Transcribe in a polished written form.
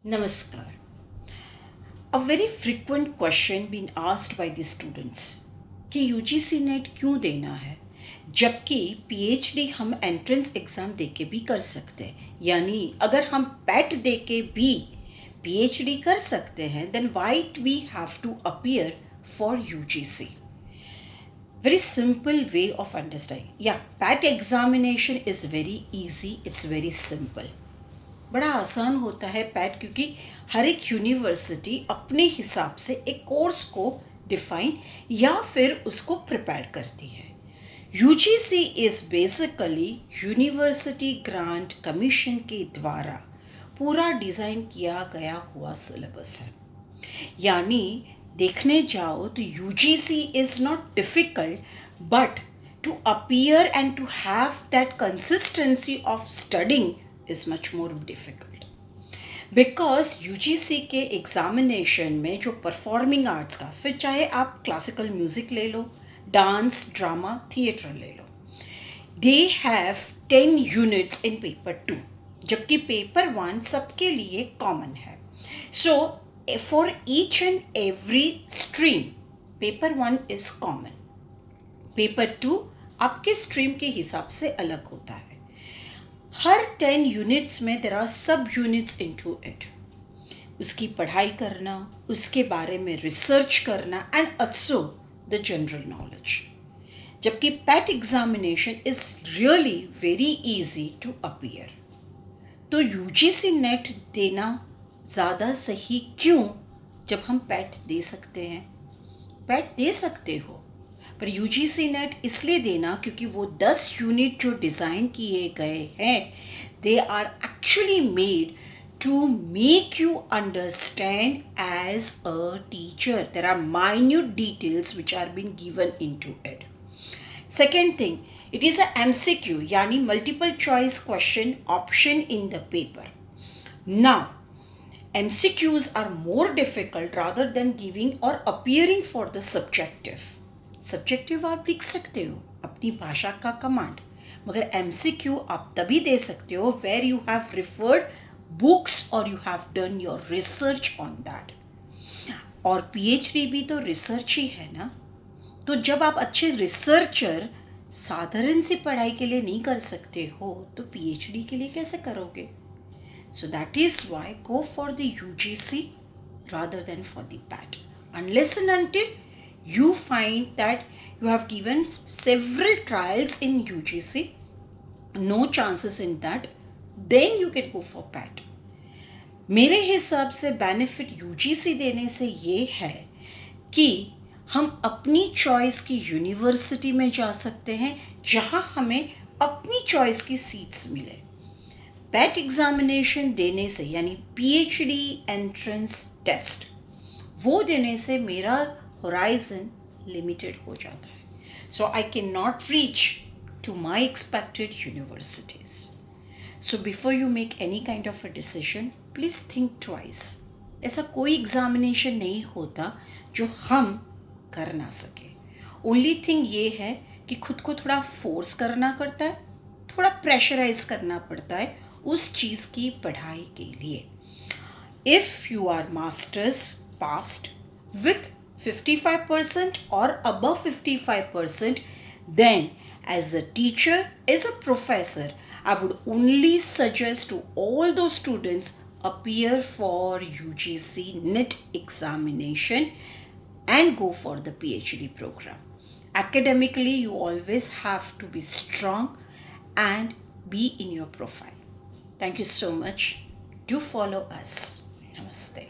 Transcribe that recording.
Namaskar. A very frequent question being asked by the students कि UGC net क्यों देना है जबकि पीएचडी हम एंट्रेंस एग्ज़ाम देके भी कर सकते हैं। यानी अगर हम पैट देके भी पीएचडी कर सकते हैं then why we have to appear for UGC. Very simple way of understanding. Yeah, PAT examination is very easy. It's very simple. बड़ा आसान होता है पैट क्योंकि हर एक यूनिवर्सिटी अपने हिसाब से एक कोर्स को डिफाइन या फिर उसको प्रिपेयर करती है। UGC is basically university grant commission के द्वारा पूरा डिज़ाइन किया गया हुआ सिलेबस है। यानी देखने जाओ तो UGC is not difficult but to appear and to have that consistency of studying is much more difficult because UGC के एग्जामिनेशन में जो परफॉर्मिंग आर्ट्स का फिर चाहे आप क्लासिकल म्यूजिक ले लो, डांस, ड्रामा, थिएटर ले लो, they have 10 units in paper 2 जबकि पेपर 1 सबके लिए कॉमन है। So for each and every stream paper 1 is common, paper 2 आपके स्ट्रीम के हिसाब से अलग होता है। हर 10 यूनिट्स में there are sub units into it. उसकी पढ़ाई करना, उसके बारे में रिसर्च करना and also the general knowledge. जबकि PAT examination is really very easy to appear. तो यूजीसी नेट देना ज़्यादा सही क्यों जब हम पैट दे सकते हैं? पैट दे सकते हो पर यूजीसी नेट इसलिए देना क्योंकि वो 10 यूनिट जो डिज़ाइन किए गए हैं they are actually made to make you understand as a teacher. There are minute details which are been given into it. Second thing, it is a MCQ यानी multiple choice question option in the paper. Now MCQs are more difficult rather than giving or appearing for the subjective आप लिख सकते हो अपनी भाषा का command, मगर MCQ आप तभी दे सकते हो where you have referred books और you have done your research on that. और PhD भी तो रिसर्च ही है ना। तो जब आप अच्छे रिसर्चर साधारण सी पढ़ाई के लिए नहीं कर सकते हो तो PhD के लिए कैसे करोगे? So that is why go for the UGC rather than for the PAT. Unless and until you find that you have given several trials in UGC, no chances in that, then you can go for PAT. मेरे हिसाब से benefit UGC देने से ये है कि हम अपनी चॉइस की यूनिवर्सिटी में जा सकते हैं जहाँ हमें अपनी चॉइस की सीट्स मिले। पैट एग्जामिनेशन देने से यानी PhD एंट्रेंस टेस्ट वो देने से मेरा होराइजन लिमिटेड हो जाता है। So I can not reach to my expected universities. So before you make any kind of a decision please think twice. ऐसा कोई एग्जामिनेशन नहीं होता जो हम कर ना सके। ओनली थिंग ये है कि खुद को थोड़ा फोर्स करना पड़ता है, थोड़ा प्रेशराइज करना पड़ता है उस चीज़ की पढ़ाई के लिए। If you are masters passed with 55% or above 55%, then as a teacher, as a professor, I would only suggest to all those students appear for UGC NET examination and go for the PhD program. Academically, you always have to be strong and be in your profile. Thank you so much. Do follow us. Namaste.